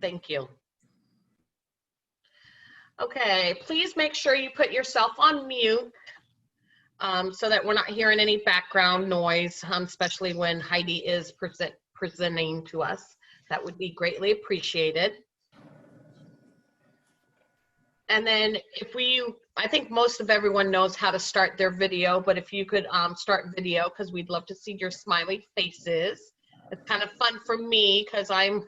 Thank you. Okay, please make sure you put yourself on mute so that we're not hearing any background noise, especially when Heidi is presenting to us. That would be greatly appreciated. And then I think most of everyone knows how to start their video, but if you could start video, because we'd love to see your smiley faces. It's kind of fun for me because I'm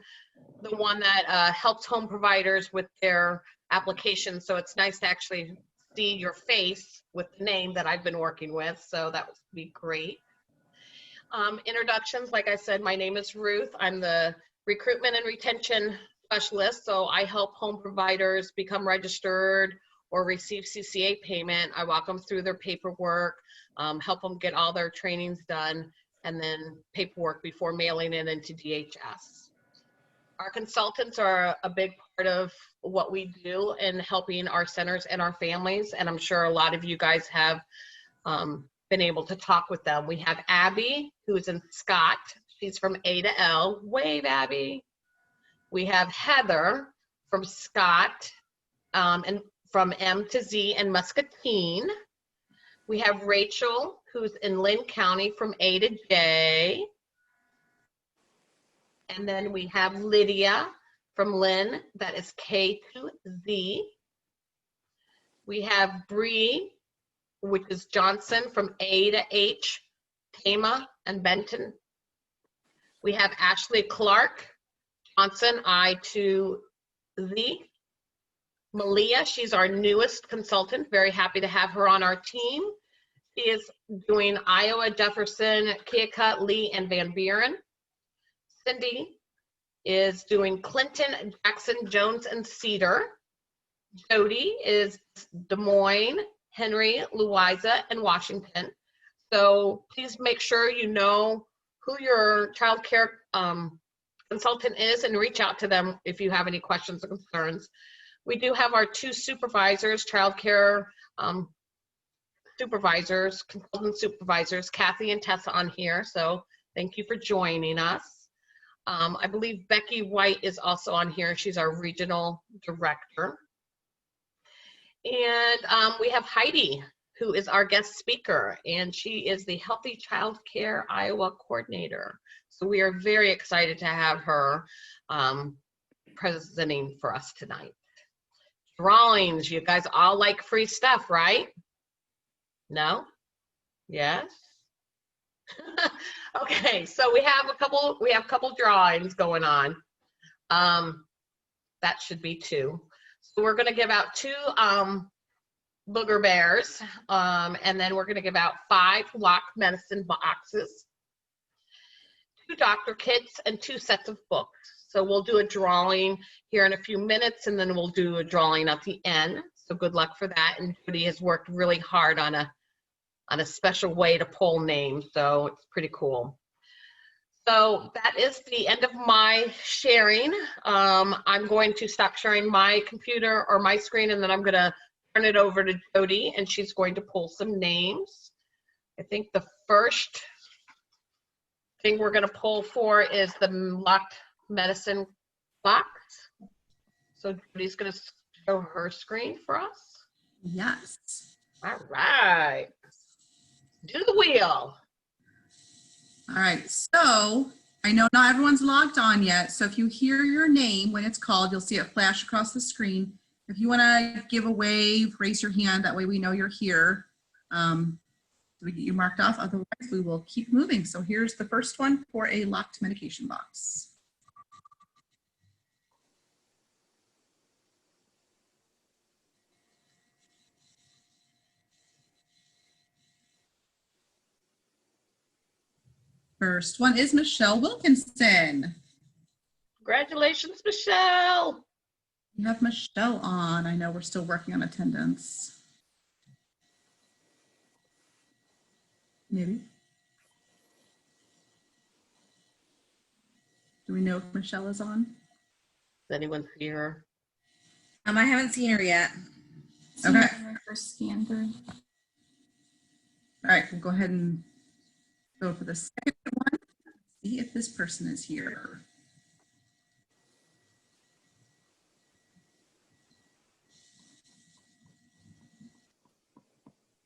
the one that helps home providers with their applications. So it's nice to actually see your face with the name that I've been working with. So that would be great. Introductions, like I said, my name is Ruth. I'm the recruitment and retention specialist. So I help home providers become registered or receive CCA payment. I walk them through their paperwork, help them get all their trainings done, and then paperwork before mailing it into DHS. Our consultants are a big part of what we do in helping our centers and our families, and I'm sure a lot of you guys have been able to talk with them. We have Abby, who's in Scott. She's from A to L. Wave, Abby. We have Heather from Scott and from M to Z and Muscatine. We have Rachel, who's in Lynn County from A to J. And then we have Lydia from Lynn, that is K to Z. We have Bree, which is Johnson from A to H, Tama and Benton. We have Ashley Clark, Johnson, I to Z. Malia, she's our newest consultant. Very happy to have her on our team. She is doing Iowa, Jefferson, Keokuk, Lee, and Van Buren. Cindy is doing Clinton, Jackson, Jones, and Cedar. Jody is Des Moines, Henry, Louisa, and Washington. So please make sure you know who your child care consultant is and reach out to them if you have any questions or concerns. We do have our two supervisors, child care supervisors, consultant supervisors, Kathy and Tessa on here. So thank you for joining us. I believe Becky White is also on here. She's our regional director. And we have Heidi, who is our guest speaker, and she is the Healthy Child Care Iowa coordinator. So we are very excited to have her presenting for us tonight. Drawings, you guys all like free stuff, right? No? Yes? Okay, so we have a couple drawings going on. That should be two. So we're going to give out two booger bears, and then we're going to give out 5 locked medicine boxes, 2 doctor kits, and 2 sets of books. So we'll do a drawing here in a few minutes, and then we'll do a drawing at the end. So good luck for that. And Judy has worked really hard on a special way to pull names, so it's pretty cool. So that is the end of my sharing. I'm going to stop sharing my computer or my screen, and then I'm going to turn it over to Jody, and she's going to pull some names. I think the first thing we're going to pull for is the locked medicine box. So Jody's going to show her screen for us. Yes. All right. Do the wheel. All right, so I know not everyone's logged on yet, so if you hear your name when it's called, you'll see it flash across the screen. If you want to give a wave, raise your hand, that way we know you're here. We get you marked off, otherwise we will keep moving. So here's the first one for a locked medication box. First one is Michelle Wilkinson. Congratulations, Michelle. You have Michelle on. I know we're still working on attendance. Maybe. Do we know if Michelle is on? Does anyone see her? I haven't seen her yet. Okay. First scan through. All right, we'll go ahead and go for the second one. See if this person is here.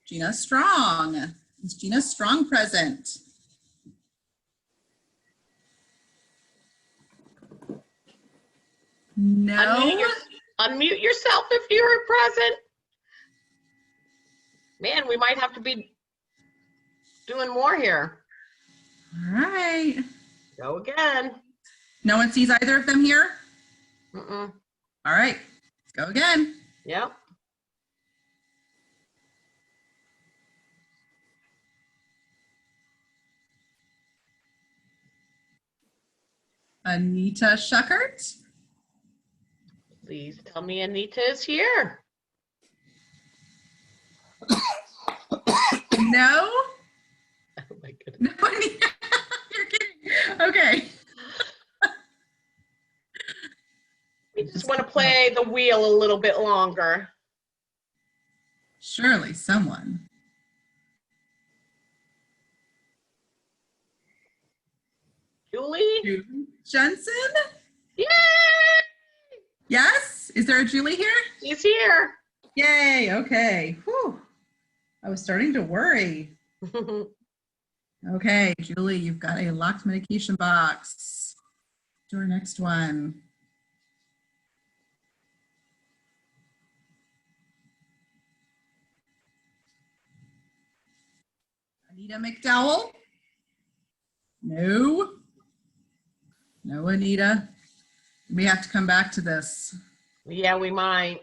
Gina Strong. Is Gina Strong present? No. Unmute yourself if you're present. Man, we might have to be doing more here. All right. Go again. No one sees either of them here? Mm-mm. All right, let's go again. Yep. Anita Schuckert. Please tell me Anita is here. No. Oh my goodness. No, Anita. You're kidding. Okay. We just want to play the wheel a little bit longer. Surely someone. Julie? Jensen? Yay! Yes? Is there a Julie here? She's here. Yay, okay. Whew. I was starting to worry. Okay, Julie, you've got a locked medication box. Do our next one. Anita McDowell? No. No, Anita. We have to come back to this. Yeah, we might.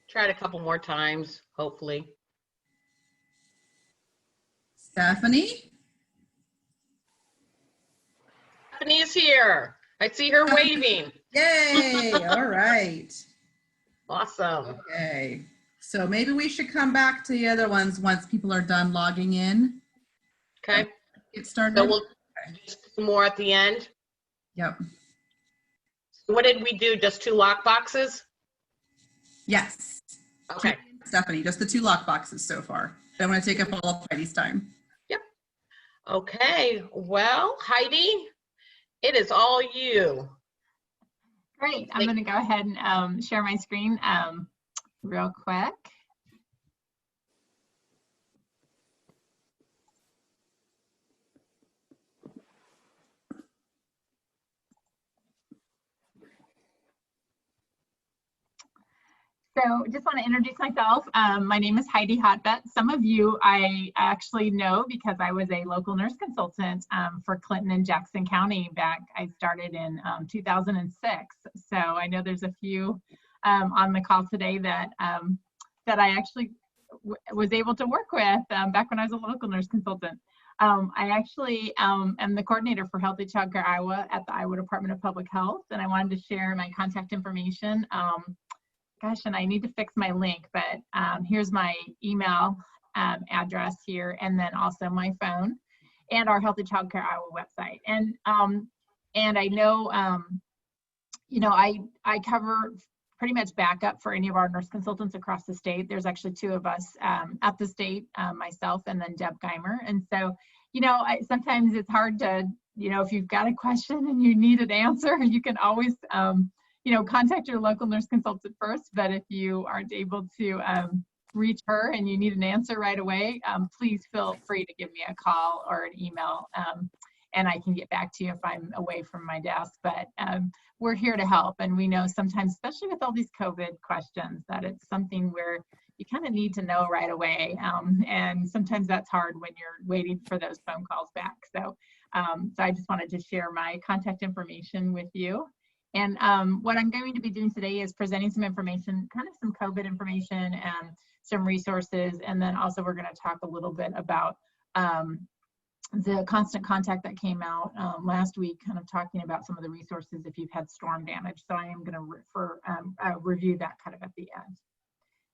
Try it a couple more times, hopefully. Stephanie? Stephanie is here. I see her waving. Yay, all right. Awesome. Okay, so maybe we should come back to the other ones once people are done logging in. Okay. Get started. So we'll just do more at the end. Yep. What did we do? Just 2 lock boxes? Yes. Okay. Stephanie, just the 2 lock boxes so far. Don't want to take up all of Heidi's time. Yep. Okay. Well, Heidi, it is all you. Great. I'm going to go ahead and share my screen real quick. So just want to introduce myself. My name is Heidi Hotvedt. Some of you I actually know because I was a local nurse consultant for Clinton and Jackson County back. I started in 2006. So I know there's a few on the call today that that I actually was able to work with back when I was a local nurse consultant. I actually am the coordinator for Healthy Childcare Iowa at the Iowa Department of Public Health, and I wanted to share my contact information. Gosh, and I need to fix my link, but here's my email address here, and then also my phone, and our Healthy Childcare Iowa website. And I know, you know, I cover pretty much backup for any of our nurse consultants across the state. There's actually 2 of us at the state, myself and then Deb Geimer. And so, you know, sometimes it's hard to, you know, if you've got a question and you need an answer, you can always you know, contact your local nurse consultant first, but if you aren't able to reach her and you need an answer right away, please feel free to give me a call or an email, and I can get back to you if I'm away from my desk. But we're here to help, and we know sometimes, especially with all these COVID questions, that it's something where you kind of need to know right away, and sometimes that's hard when you're waiting for those phone calls back. So, so I just wanted to share my contact information with you. And what I'm going to be doing today is presenting some information, kind of some COVID information and some resources. And then also we're going to talk a little bit about the constant contact that came out last week, kind of talking about some of the resources if you've had storm damage. So I am going to review that kind of at the end.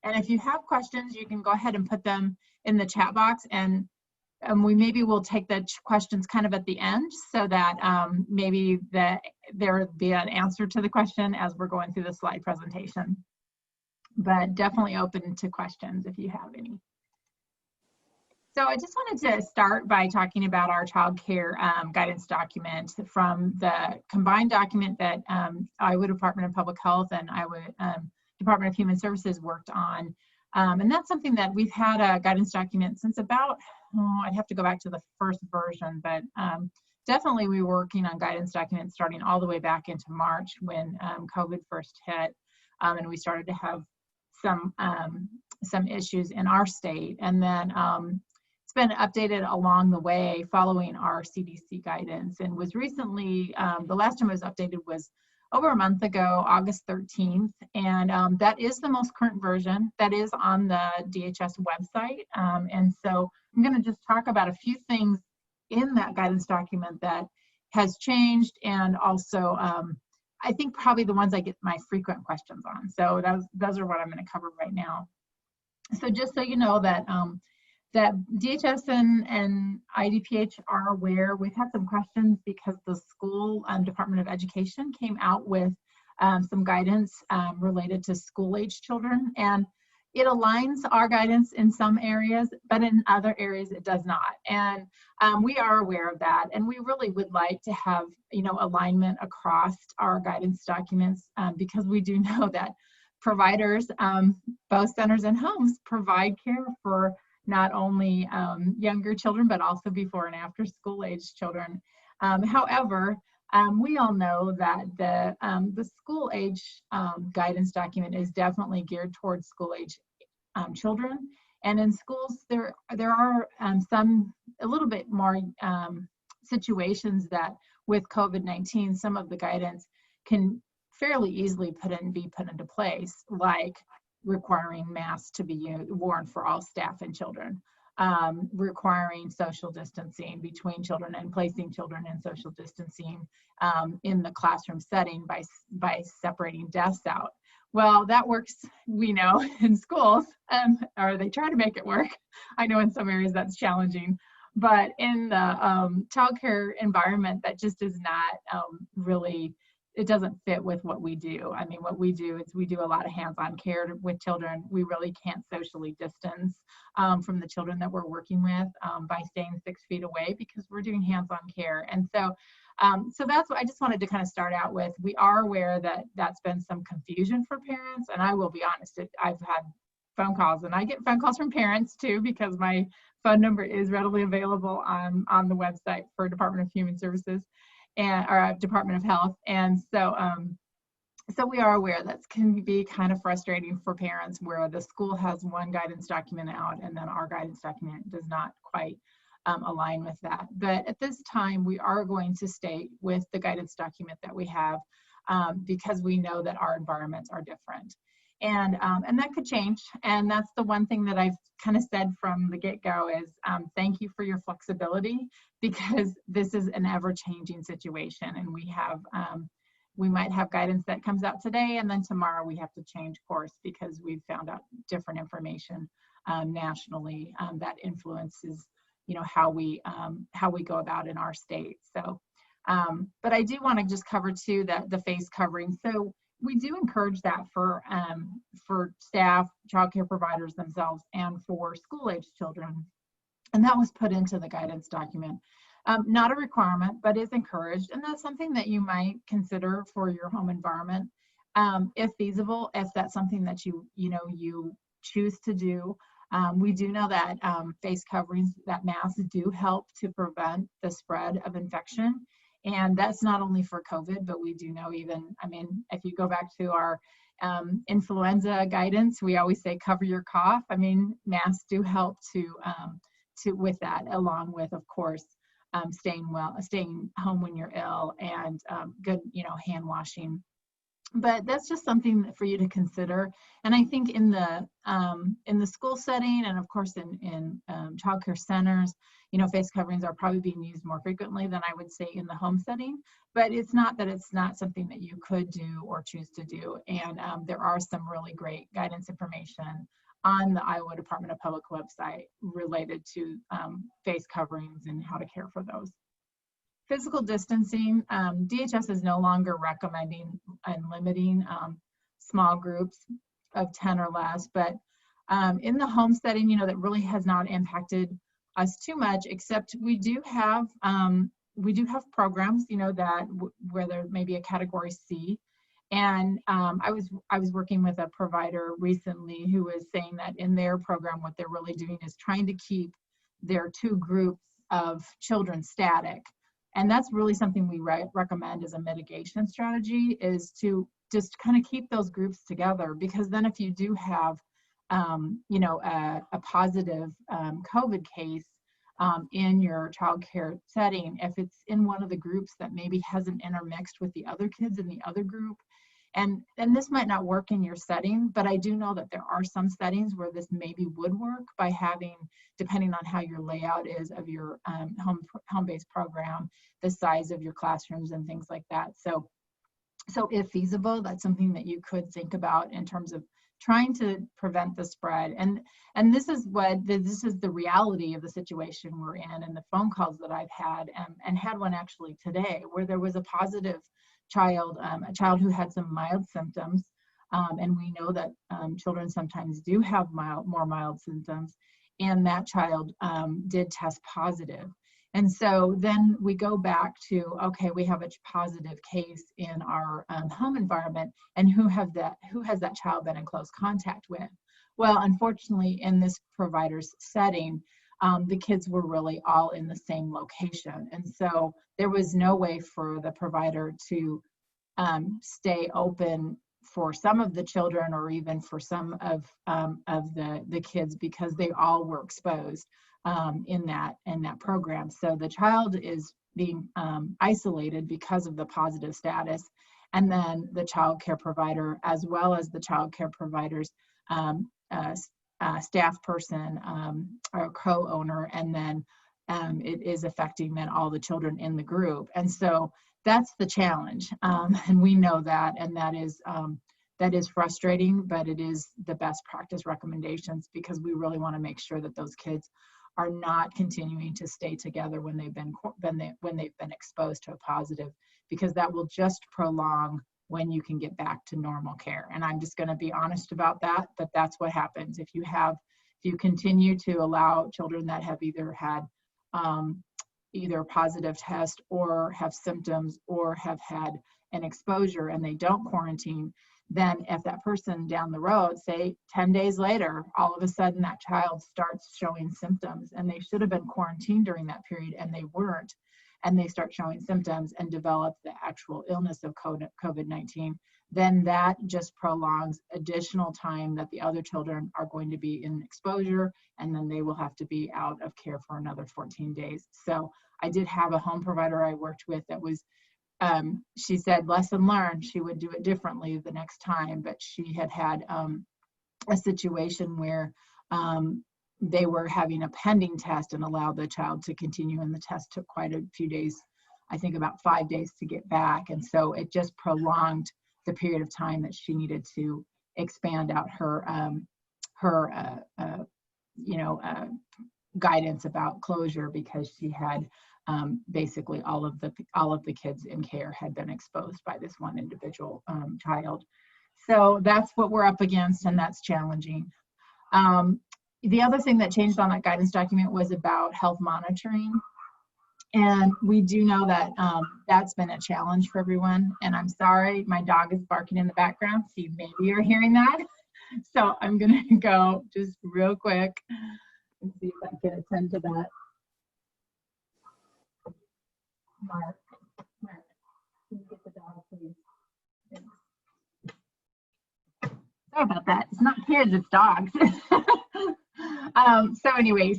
And if you have questions, you can go ahead and put them in the chat box, and we will take the questions kind of at the end, so that maybe there will be an answer to the question as we're going through the slide presentation. But definitely open to questions if you have any. So I just wanted to start by talking about our child care guidance document from the combined document that Iowa Department of Public Health and Iowa Department of Human Services worked on And that's something that we've had a guidance document since about, I'd have to go back to the first version, but definitely we were working on guidance documents starting all the way back into March when COVID first hit, and we started to have some issues in our state. And then it's been updated along the way following our CDC guidance, and was recently, the last time it was updated was over a month ago, August 13th. And that is the most current version that is on the DHS website. And so I'm going to just talk about a few things in that guidance document that has changed, and also I think probably the ones I get my frequent questions on. So those are what I'm going to cover right now. So just so you know that that DHS and IDPH are aware, we've had some questions because the school Department of Education came out with some guidance related to school-age children, and it aligns our guidance in some areas, but in other areas it does not. And we are aware of that, and we really would like to have, you know, alignment across our guidance documents, because we do know that providers, both centers and homes, provide care for not only younger children, but also before and after school age children. However, we all know that the school age guidance document is definitely geared towards school age children. And in schools, there are some a little bit more situations that with COVID-19, some of the guidance can fairly easily be put into place, like requiring masks to be worn for all staff and children, requiring social distancing between children and placing children in social distancing in the classroom setting by separating desks out. Well, that works, we know, in schools, or they try to make it work. I know in some areas that's challenging, but in the childcare environment, that just is not really, it doesn't fit with what we do. I mean, what we do is we do a lot of hands-on care with children. We really can't socially distance from the children that we're working with by staying 6 feet away, because we're doing hands-on care. And so that's what I just wanted to kind of start out with. We are aware that that's been some confusion for parents, and I will be honest, I've had phone calls, and I get phone calls from parents too, because my phone number is readily available on the website for Department of Human Services and our Department of Health. And so so we are aware that can be kind of frustrating for parents, where the school has one guidance document out and then our guidance document does not quite align with that. But at this time, we are going to stay with the guidance document that we have, because we know that our environments are different. And that could change. And that's the one thing that I've kind of said from the get-go is thank you for your flexibility, because this is an ever-changing situation. And we might have guidance that comes out today, and then tomorrow we have to change course because we've found out different information nationally that influences, you know, how we go about in our state. So, but I do want to just cover too that the face covering. So we do encourage that for staff, childcare providers themselves, and for school-age children. And that was put into the guidance document. Not a requirement, but is encouraged. And that's something that you might consider for your home environment, if feasible, if that's something that you choose to do. We do know that face coverings, that masks do help to prevent the spread of infection. And that's not only for COVID, but we do know even, I mean, if you go back to our influenza guidance, we always say cover your cough. I mean, masks do help to with that, along with, of course, staying home when you're ill, and good, hand washing. But that's just something for you to consider. And I think in the school setting, and of course in childcare centers, face coverings are probably being used more frequently than I would say in the home setting. But it's not that it's not something that you could do or choose to do. And there are some really great guidance information on the Iowa Department of Public website related to face coverings and how to care for those. Physical distancing, DHS is no longer recommending and limiting small groups of 10 or less, but in the home setting, that really has not impacted us too much, except we do have programs, that where there may be a category C, And I was working with a provider recently who was saying that in their program, what they're really doing is trying to keep their two groups of children static. And that's really something we recommend as a mitigation strategy, is to just kind of keep those groups together, because then if you do have, you know, a positive COVID case in your child care setting, if it's in one of the groups that maybe hasn't intermixed with the other kids in the other group, and this might not work in your setting, but I do know that there are some settings where this maybe would work by having, depending on how your layout is of your home-based program, the size of your classrooms and things like that. So if feasible, that's something that you could think about in terms of trying to prevent the spread. And this is the reality of the situation we're in, and the phone calls that I've had, and had one actually today where there was a positive child, a child who had some mild symptoms, and we know that children sometimes do have more mild symptoms, and that child did test positive. And so then we go back to, okay, we have a positive case in our home environment, and who has that child been in close contact with? Well, unfortunately, in this provider's setting, the kids were really all in the same location. And so there was no way for the provider to stay open for some of the children, or even for some of the kids, because they all were exposed in that program. So the child is being isolated because of the positive status, and then the child care provider, as well as the child care provider's staff person or co-owner, and then it is affecting then all the children in the group. And so that's the challenge, and we know that, and that is frustrating, but it is the best practice recommendations, because we really want to make sure that those kids are not continuing to stay together when they've been exposed to a positive, because that will just prolong when you can get back to normal care. And I'm just going to be honest about that, but that's what happens if you continue to allow children that have either had either a positive test, or have symptoms, or have had an exposure, and they don't quarantine. Then if that person down the road, say 10 days later, all of a sudden that child starts showing symptoms, and they should have been quarantined during that period and they weren't, and they start showing symptoms and develop the actual illness of COVID-19, then that just prolongs additional time that the other children are going to be in exposure, and then they will have to be out of care for another 14 days. So I did have a home provider I worked with that was, she said, lesson learned, she would do it differently the next time, but she had a situation where they were having a pending test and allowed the child to continue, and the test took quite a few days, I think about 5 days to get back. And so it just prolonged the period of time that she needed to expand out her guidance about closure, because she had basically all of the kids in care had been exposed by this one individual child. So that's what we're up against, and that's challenging. The other thing that changed on that guidance document was about health monitoring. And we do know that that's been a challenge for everyone. And I'm sorry, my dog is barking in the background, so maybe you're hearing that. So I'm gonna go just real quick and see if I can attend to that. Mark, can you get the dog, please? Thanks. Sorry about that. It's not kids, it's dogs. So anyway,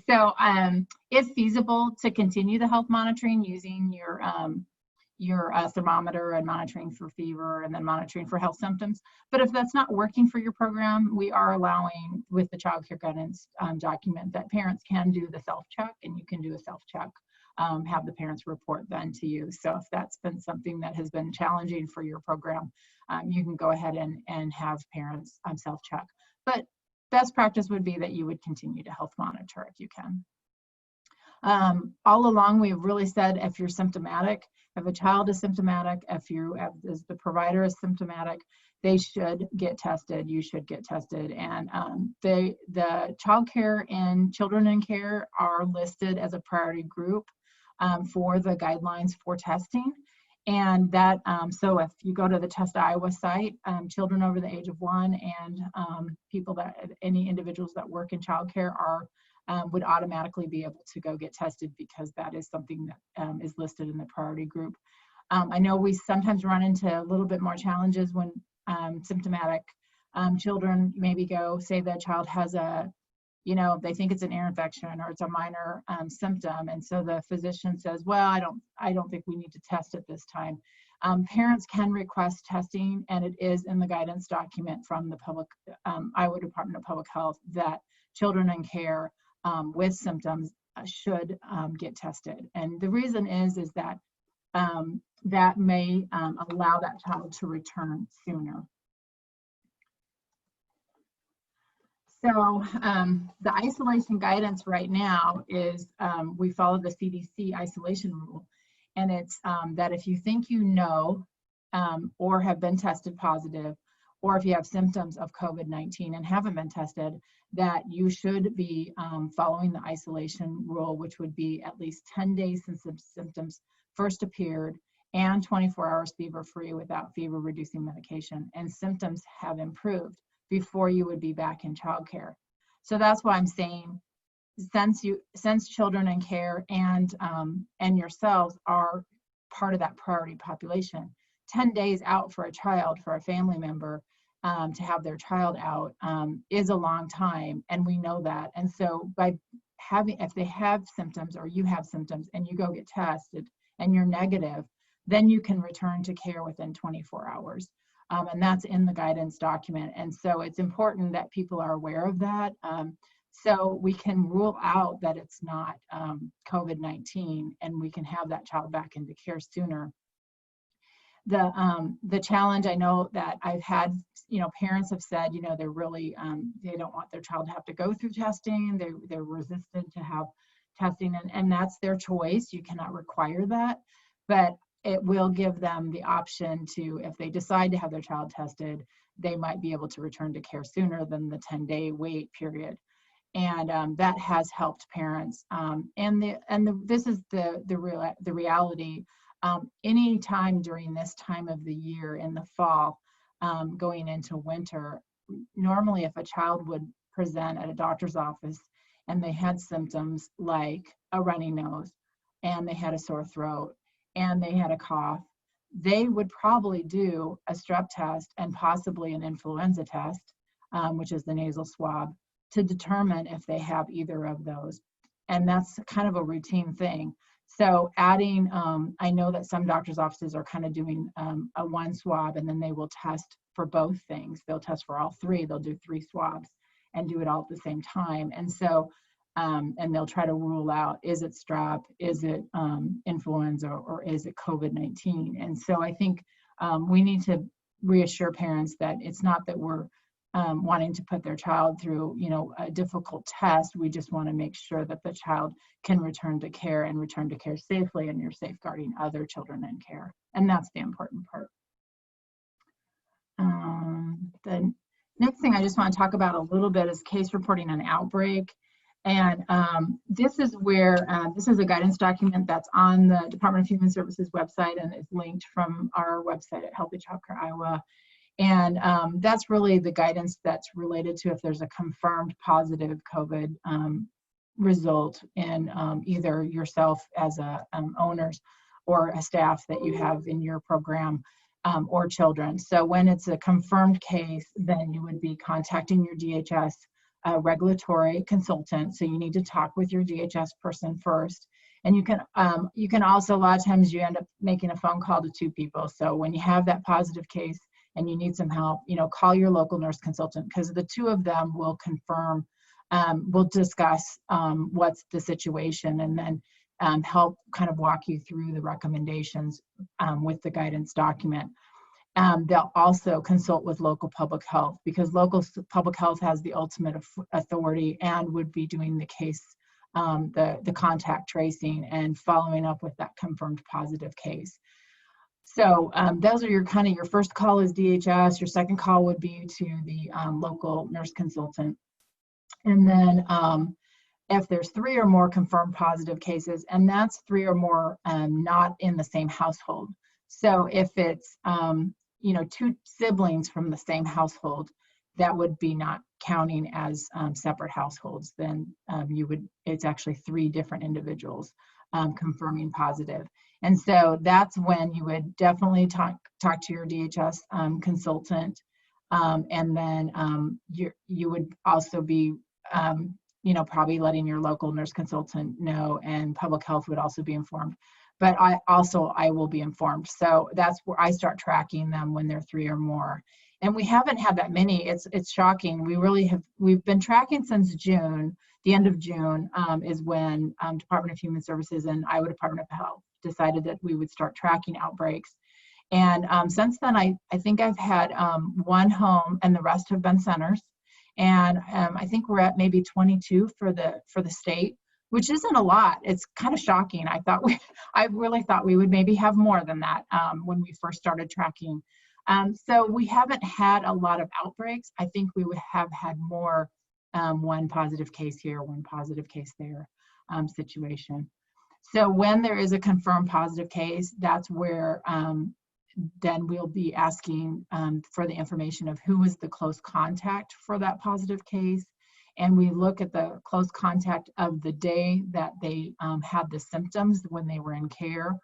it's feasible to continue the health monitoring using your thermometer and monitoring for fever, and then monitoring for health symptoms. But if that's not working for your program, we are allowing, with the child care guidance document, that parents can do the self-check, and you can do a self-check, have the parents report then to you. So if that's been something that has been challenging for your program, you can go ahead and have parents self-check. But best practice would be that you would continue to health monitor if you can. All along, we've really said, if you're symptomatic, if a child is symptomatic, if the provider is symptomatic, they should get tested. You should get tested. And the child care and children in care are listed as a priority group for the guidelines for testing. And that, so if you go to the Test Iowa site, children over the age of 1 and people that, any individuals that work in childcare are, would automatically be able to go get tested because that is something that is listed in the priority group. I know we sometimes run into a little bit more challenges when symptomatic children maybe go, say the child has a, you know, they think it's an ear infection or it's a minor symptom. And so the physician says, well, I don't think we need to test at this time. Parents can request testing, and it is in the guidance document from the Iowa Department of Public Health that children in care with symptoms should get tested. And the reason is that that may allow that child to return sooner. So the isolation guidance right now is we follow the CDC isolation rule, and it's that if you think you know or have been tested positive, or if you have symptoms of COVID-19 and haven't been tested, that you should be following the isolation rule, which would be at least 10 days since the symptoms first appeared and 24 hours fever-free without fever-reducing medication, and symptoms have improved before you would be back in childcare. So that's why I'm saying, since children in care and yourselves are part of that priority population, 10 days out for a child, for a family member to have their child out is a long time, and we know that. And so by having, if they have symptoms or you have symptoms and you go get tested and you're negative, then you can return to care within 24 hours. And that's in the guidance document. And so it's important that people are aware of that. So we can rule out that it's not COVID-19, and we can have that child back into care sooner. The challenge, I know that I've had, you know, parents have said, you know, they're really, they don't want their child to have to go through testing. They're resistant to have testing, and that's their choice. You cannot require that, but it will give them the option to, if they decide to have their child tested, they might be able to return to care sooner than the 10-day wait period. And that has helped parents. This is the reality. Any time during this time of the year in the fall, going into winter, normally if a child would present at a doctor's office and they had symptoms like a runny nose and they had a sore throat and they had a cough, they would probably do a strep test and possibly an influenza test, which is the nasal swab, to determine if they have either of those. And that's kind of a routine thing. So adding, I know that some doctor's offices are kind of doing a one swab, and then they will test for both things. They'll test for all three. They'll do 3 swabs and do it all at the same time. And so, and they'll try to rule out, is it strep, is it influenza, or is it COVID-19? And so I think we need to reassure parents that it's not that we're wanting to put their child through, you know, a difficult test. We just want to make sure that the child can return to care and return to care safely, and you're safeguarding other children in care. And that's the important part. The next thing I just want to talk about a little bit is case reporting on outbreak. And this is where, this is a guidance document that's on the Department of Human Services website, and is linked from our website at Healthy Childcare Iowa. And that's really the guidance that's related to if there's a confirmed positive COVID result in either yourself as a owners or a staff that you have in your program, or children. So when it's a confirmed case, then you would be contacting your DHS regulatory consultant. So you need to talk with your DHS person first. And you can also, a lot of times you end up making a phone call to 2 people. So when you have that positive case and you need some help, you know, call your local nurse consultant, because the 2 of them will confirm, will discuss what's the situation, and then help kind of walk you through the recommendations with the guidance document. They'll also consult with local public health, because local public health has the ultimate authority and would be doing the case, the contact tracing and following up with that confirmed positive case. So those are your kind of, your first call is DHS, your second call would be to the local nurse consultant. And then if there's 3 or more confirmed positive cases, and that's 3 or more not in the same household. So if it's, you know, two siblings from the same household, that would be not counting as separate households. Then it's actually 3 different individuals confirming positive. And so that's when you would definitely talk to your DHS consultant. And then you would also be, you know, probably letting your local nurse consultant know, and public health would also be informed. But I will be informed. So that's where I start tracking them when they're 3 or more. And we haven't had that many. It's shocking. We've been tracking since June. The end of June is when Department of Human Services and Iowa Department of Health decided that we would start tracking outbreaks. And since then, I think I've had 1 home, and the rest have been centers. And I think we're at maybe 22 for the state, which isn't a lot. It's kind of shocking. I really thought we would maybe have more than that when we first started tracking. So we haven't had a lot of outbreaks. I think we would have had more 1 positive case here, 1 positive case there situation. So when there is a confirmed positive case, that's where then we'll be asking for the information of who was the close contact for that positive case. And we look at the close contact of the day that they had the symptoms when they were in care,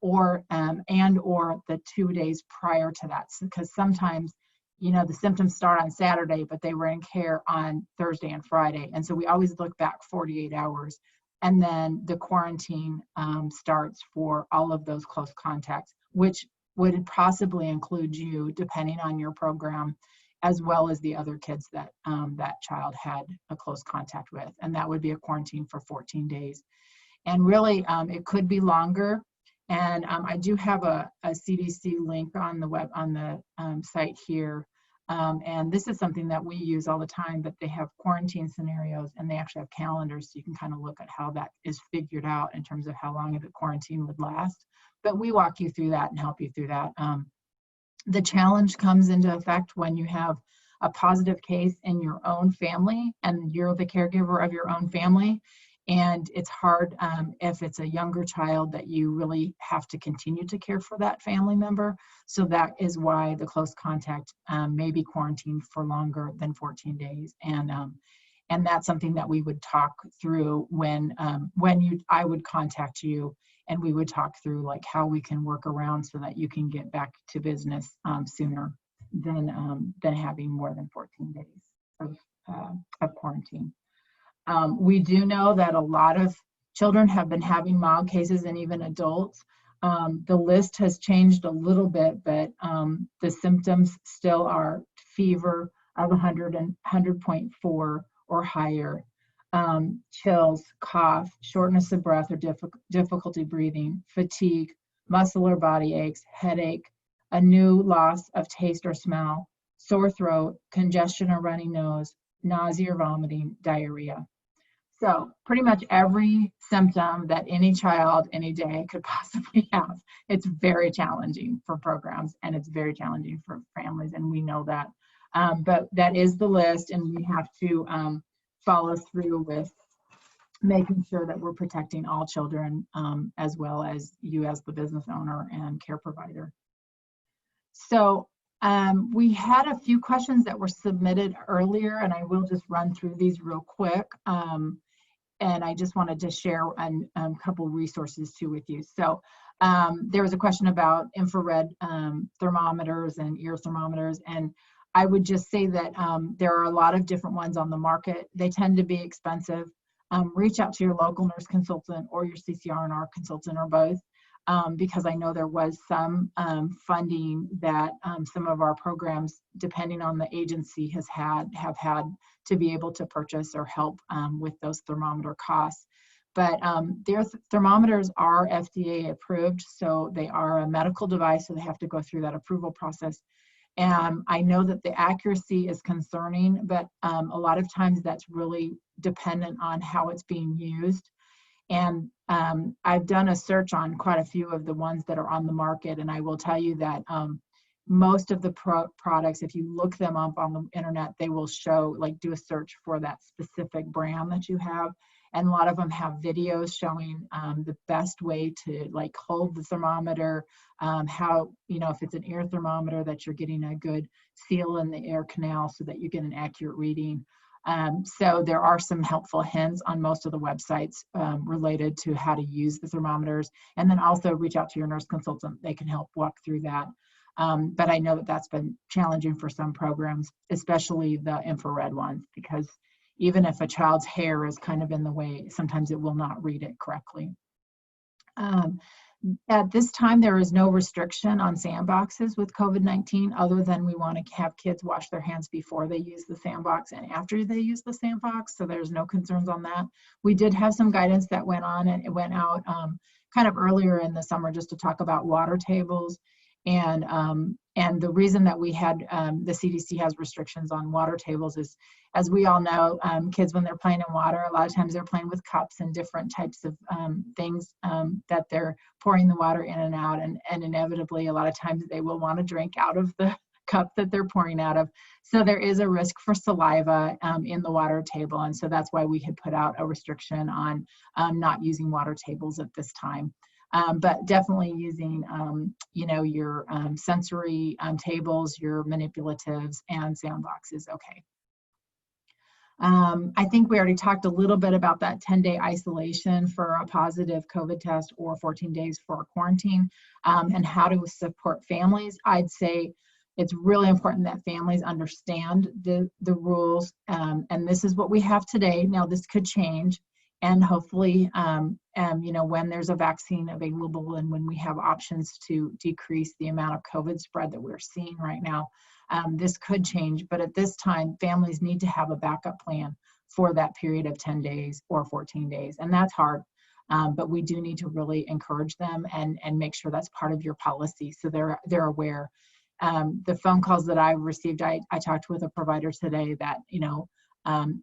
or the 2 days prior to that. Because sometimes, you know, the symptoms start on Saturday, but they were in care on Thursday and Friday. And so we always look back 48 hours. And then the quarantine starts for all of those close contacts, which would possibly include you, depending on your program, as well as the other kids that that child had a close contact with. And that would be a quarantine for 14 days. And really, it could be longer. And I do have a CDC link on the site here. And this is something that we use all the time, but they have quarantine scenarios, and they actually have calendars, so you can kind of look at how that is figured out in terms of how long the quarantine would last. But we walk you through that and help you through that. The challenge comes into effect when you have a positive case in your own family and you're the caregiver of your own family. And it's hard if it's a younger child that you really have to continue to care for that family member. So that is why the close contact may be quarantined for longer than 14 days. And that's something that we would talk through when I would contact you, and we would talk through like how we can work around so that you can get back to business sooner than having more than 14 days of quarantine. We do know that a lot of children have been having mild cases, and even adults. The list has changed a little bit, but the symptoms still are fever of 100.4 or higher, chills, cough, shortness of breath or difficulty breathing, fatigue, muscle or body aches, headache, a new loss of taste or smell, sore throat, congestion or runny nose, nausea or vomiting, diarrhea. So pretty much every symptom that any child any day could possibly have. It's very challenging for programs, and it's very challenging for families, and we know that. But that is the list, and we have to follow through with making sure that we're protecting all children, as well as you as the business owner and care provider. So we had a few questions that were submitted earlier, and I will just run through these real quick. And I just wanted to share a couple resources too with you. So there was a question about infrared thermometers and ear thermometers. And I would just say that there are a lot of different ones on the market. They tend to be expensive. Reach out to your local nurse consultant or your CCR&R consultant or both. Because I know there was some funding that some of our programs, depending on the agency, have had to be able to purchase or help with those thermometer costs. But their thermometers are FDA approved, so they are a medical device, so they have to go through that approval process. And I know that the accuracy is concerning, but a lot of times that's really dependent on how it's being used. And I've done a search on quite a few of the ones that are on the market, and I will tell you that most of the products, if you look them up on the internet, they will show, like, do a search for that specific brand that you have, And a lot of them have videos showing the best way to like hold the thermometer, how, if it's an air thermometer, that you're getting a good seal in the air canal so that you get an accurate reading. So there are some helpful hints on most of the websites related to how to use the thermometers, and then also reach out to your nurse consultant. They can help walk through that. But I know that that's been challenging for some programs, especially the infrared ones, because even if a child's hair is kind of in the way, sometimes it will not read it correctly. At this time, there is no restriction on sandboxes with COVID-19, other than we want to have kids wash their hands before they use the sandbox and after they use the sandbox. So there's no concerns on that. We did have some guidance that went on, and it went out kind of earlier in the summer, just to talk about water tables. And the reason that we had the CDC has restrictions on water tables is, as we all know, kids, when they're playing in water, a lot of times they're playing with cups and different types of things that they're pouring the water in and out, and inevitably a lot of times they will want to drink out of the cup that they're pouring out of. So there is a risk for saliva in the water table, and so that's why we had put out a restriction on not using water tables at this time. But definitely using, your sensory tables, your manipulatives, and sandboxes, okay. I think we already talked a little bit about that 10-day isolation for a positive COVID test, or 14 days for a quarantine, and how to support families. I'd say it's really important that families understand the rules, and this is what we have today. Now, this could change. And hopefully, when there's a vaccine available and when we have options to decrease the amount of COVID spread that we're seeing right now, this could change. But at this time, families need to have a backup plan for that period of 10 days or 14 days. And that's hard, but we do need to really encourage them and make sure that's part of your policy so they're aware. The phone calls that I've received, I talked with a provider today that,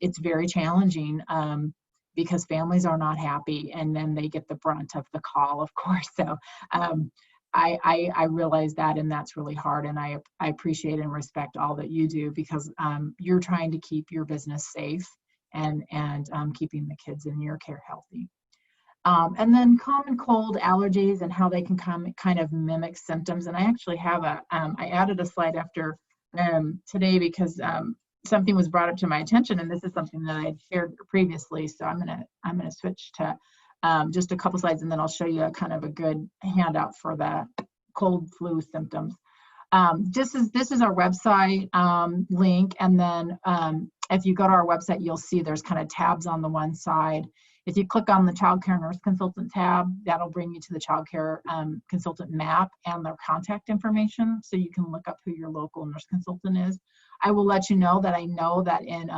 it's very challenging. Because families are not happy, and then they get the brunt of the call, of course. So I realize that, and that's really hard. And I appreciate and respect all that you do, because you're trying to keep your business safe and keeping the kids in your care healthy. And then common cold, allergies, and how they can kind of mimic symptoms. And I actually have I added a slide after today, because something was brought up to my attention, and this is something that I had shared previously. So I'm gonna switch to just a couple slides, and then I'll show you a kind of a good handout for the cold flu symptoms. This is our website link, and then if you go to our website, you'll see there's kind of tabs on the one side. If you click on the Child Care Nurse Consultant tab, that'll bring you to the Child Care Consultant map and their contact information, so you can look up who your local nurse consultant is. I will let you know that I know that in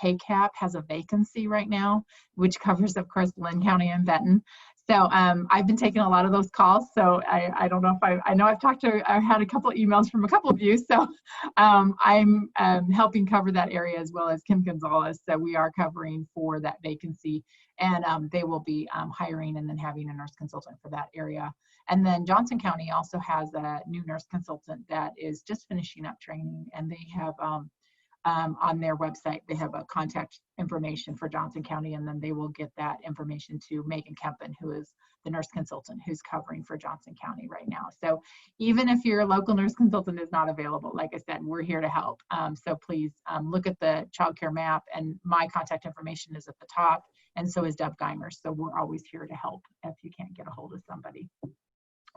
HACAP has a vacancy right now, which covers, of course, Lynn County and Benton. So I've been taking a lot of those calls. So I don't know if I know I've had a couple of emails from a couple of you. So I'm helping cover that area, as well as Kim Gonzalez. So we are covering for that vacancy, and they will be hiring and then having a nurse consultant for that area. And then Johnson County also has a new nurse consultant that is just finishing up training, and they have on their website, they have a contact information for Johnson County, and then they will get that information to Megan Kempen, who is the nurse consultant who's covering for Johnson County right now. So even if your local nurse consultant is not available, like I said, we're here to help. So please look at the child care map, and my contact information is at the top, and so is Deb Geimer. So we're always here to help if you can't get a hold of somebody.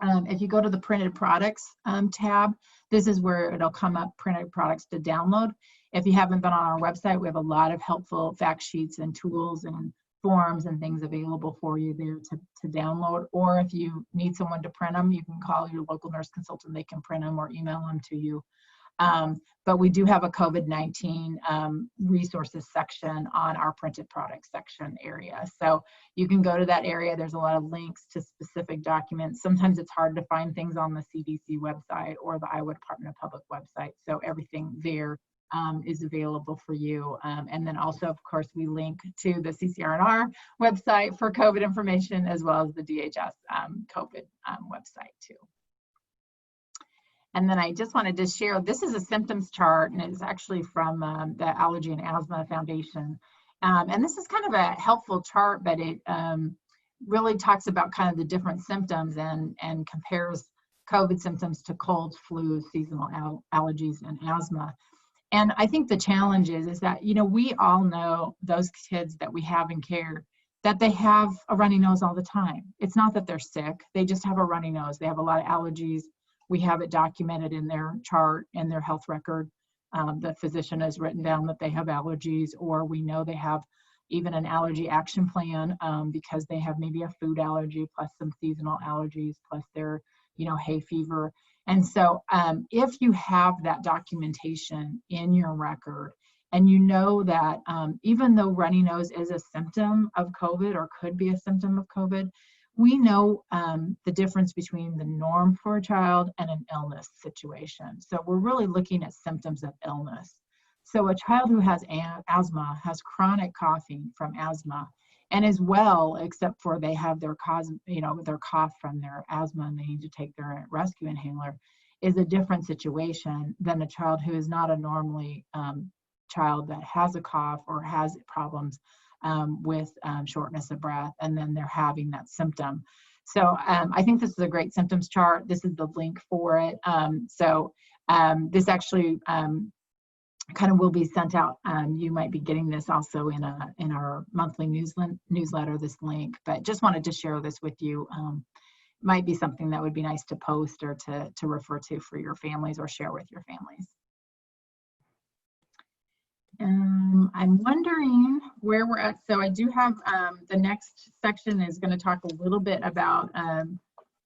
If you go to the printed products tab, this is where it'll come up, printed products to download. If you haven't been on our website, we have a lot of helpful fact sheets and tools and forms and things available for you there to download. Or if you need someone to print them, you can call your local nurse consultant. They can print them or email them to you. But we do have a COVID-19 resources section on our printed products section area. So you can go to that area. There's a lot of links to specific documents. Sometimes it's hard to find things on the CDC website or the Iowa Department of Public website. So everything there is available for you. And then also, of course, we link to the CCR&R website for COVID information, as well as the DHS COVID website too. And then I just wanted to share, this is a symptoms chart, and it's actually from the Allergy and Asthma Foundation. And this is kind of a helpful chart, but it really talks about kind of the different symptoms and compares COVID symptoms to cold, flu, seasonal allergies, and asthma. And I think the challenge is that, you know, we all know those kids that we have in care that they have a runny nose all the time. It's not that they're sick, they just have a runny nose. They have a lot of allergies. We have it documented in their chart, in their health record. The physician has written down that they have allergies, or we know they have even an allergy action plan because they have maybe a food allergy plus some seasonal allergies plus their, you know, hay fever. And so if you have that documentation in your record, and you know that even though runny nose is a symptom of COVID or could be a symptom of COVID, we know the difference between the norm for a child and an illness situation. So we're really looking at symptoms of illness. So a child who has asthma has chronic coughing from asthma and is well, except for they have their their cough from their asthma and they need to take their rescue inhaler, is a different situation than a child who is not a normally child that has a cough or has problems with shortness of breath, and then they're having that symptom. So I think this is a great symptoms chart. This is the link for it. This actually kind of will be sent out. You might be getting this also in our monthly newsletter, this link, but just wanted to share this with you. Might be something that would be nice to post or to refer to for your families or share with your families. I'm wondering where we're at. So I do have the next section is going to talk a little bit about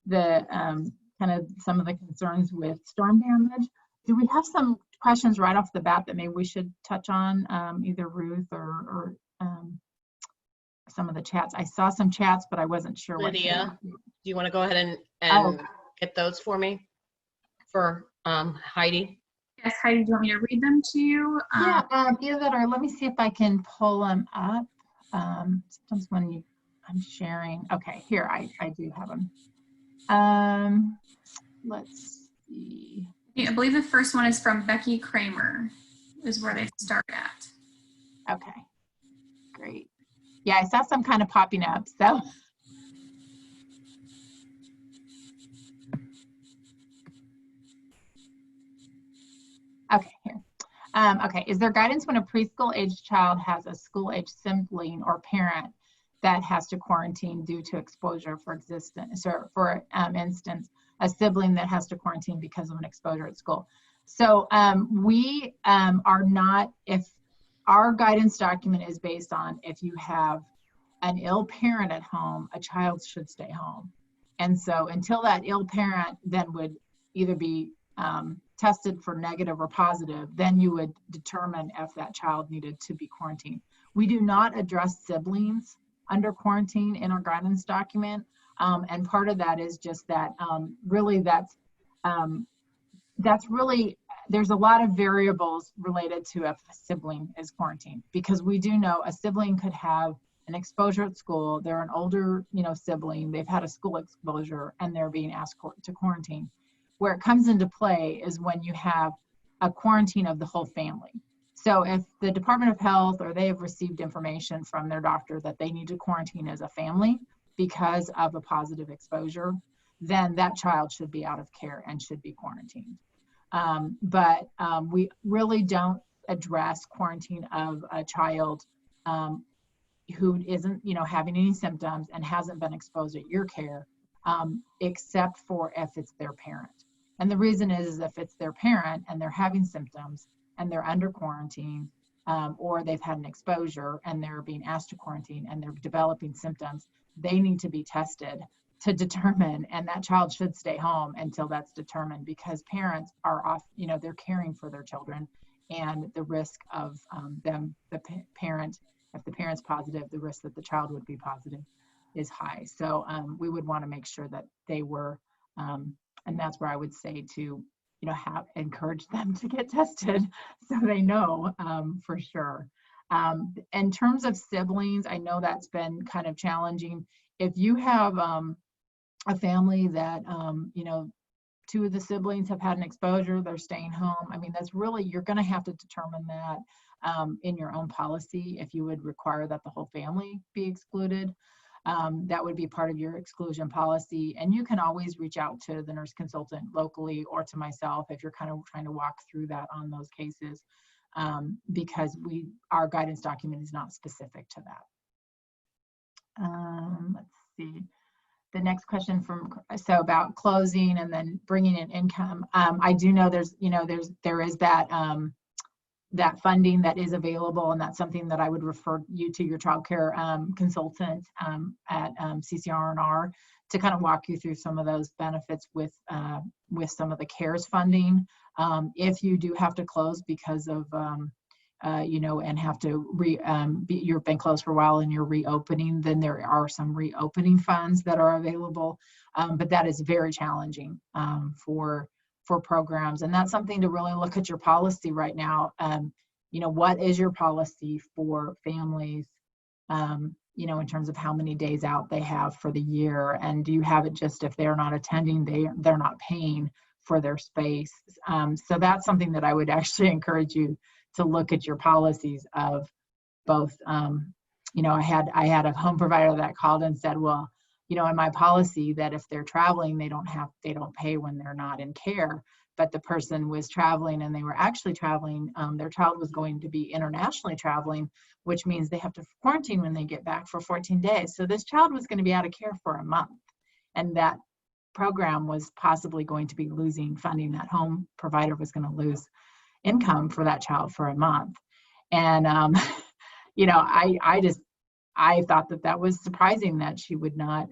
the kind of some of the concerns with storm damage. Do we have some questions right off the bat that maybe we should touch on, either Ruth or some of the chats? I saw some chats, but I wasn't sure. Lydia, do you want to go ahead and get those for me for Heidi? Yes, Heidi, do you want me to read them to you? Yeah, either that or let me see if I can pull them up. Sometimes when I'm sharing, okay, here I do have them. Let's see. I believe the first one is from Becky Kramer, is where they start at. Okay, great. Yeah, I saw some kind of popping up, so. Okay, here. Okay, is there guidance when a preschool-aged child has a school-age sibling or parent that has to quarantine due to exposure, for instance, a sibling that has to quarantine because of an exposure at school? So we are not, if our guidance document is based on if you have an ill parent at home, a child should stay home. And so until that ill parent then would either be tested for negative or positive, then you would determine if that child needed to be quarantined. We do not address siblings under quarantine in our guidance document. And part of that is just that really that's really, there's a lot of variables related to if a sibling is quarantined, because we do know a sibling could have an exposure at school. They're an older, sibling, they've had a school exposure and they're being asked to quarantine. Where it comes into play is when you have a quarantine of the whole family. So if the Department of Health or they have received information from their doctor that they need to quarantine as a family because of a positive exposure, then that child should be out of care and should be quarantined. But we really don't address quarantine of a child who isn't, having any symptoms and hasn't been exposed at your care, except for if it's their parent. And the reason is if it's their parent and they're having symptoms and they're under quarantine, or they've had an exposure and they're being asked to quarantine and they're developing symptoms, they need to be tested to determine, and that child should stay home until that's determined, because parents are off, they're caring for their children, and the risk of if the parent's positive, the risk that the child would be positive is high. So we would want to make sure that they were, and that's where I would say to, encourage them to get tested so they know for sure. In terms of siblings, I know that's been kind of challenging. If you have a family that, two of the siblings have had an exposure, they're staying home. I mean, that's really, you're going to have to determine that in your own policy if you would require that the whole family be excluded. That would be part of your exclusion policy. And you can always reach out to the nurse consultant locally or to myself if you're kind of trying to walk through that on those cases, because our guidance document is not specific to that. Let's see. The next question about closing and then bringing in income. I do know there is that funding that is available, and that's something that I would refer you to your child care consultant at CCR&R to kind of walk you through some of those benefits with some of the CARES funding. If you do have to close because of and have to you've been closed for a while and you're reopening, then there are some reopening funds that are available, but that is very challenging for programs. And that's something to really look at your policy right now. What is your policy for families, in terms of how many days out they have for the year? And do you have it just if they're not attending, they're not paying for their space? So that's something that I would actually encourage you to look at your policies of both. I had a home provider that called and said, well, in my policy that if they're traveling, they don't pay when they're not in care. But the person was traveling and they were actually traveling. Their child was going to be internationally traveling, which means they have to quarantine when they get back for 14 days. So this child was going to be out of care for a month. And that program was possibly going to be losing funding. That home provider was going to lose income for that child for a month. And, I thought that was surprising that she would not,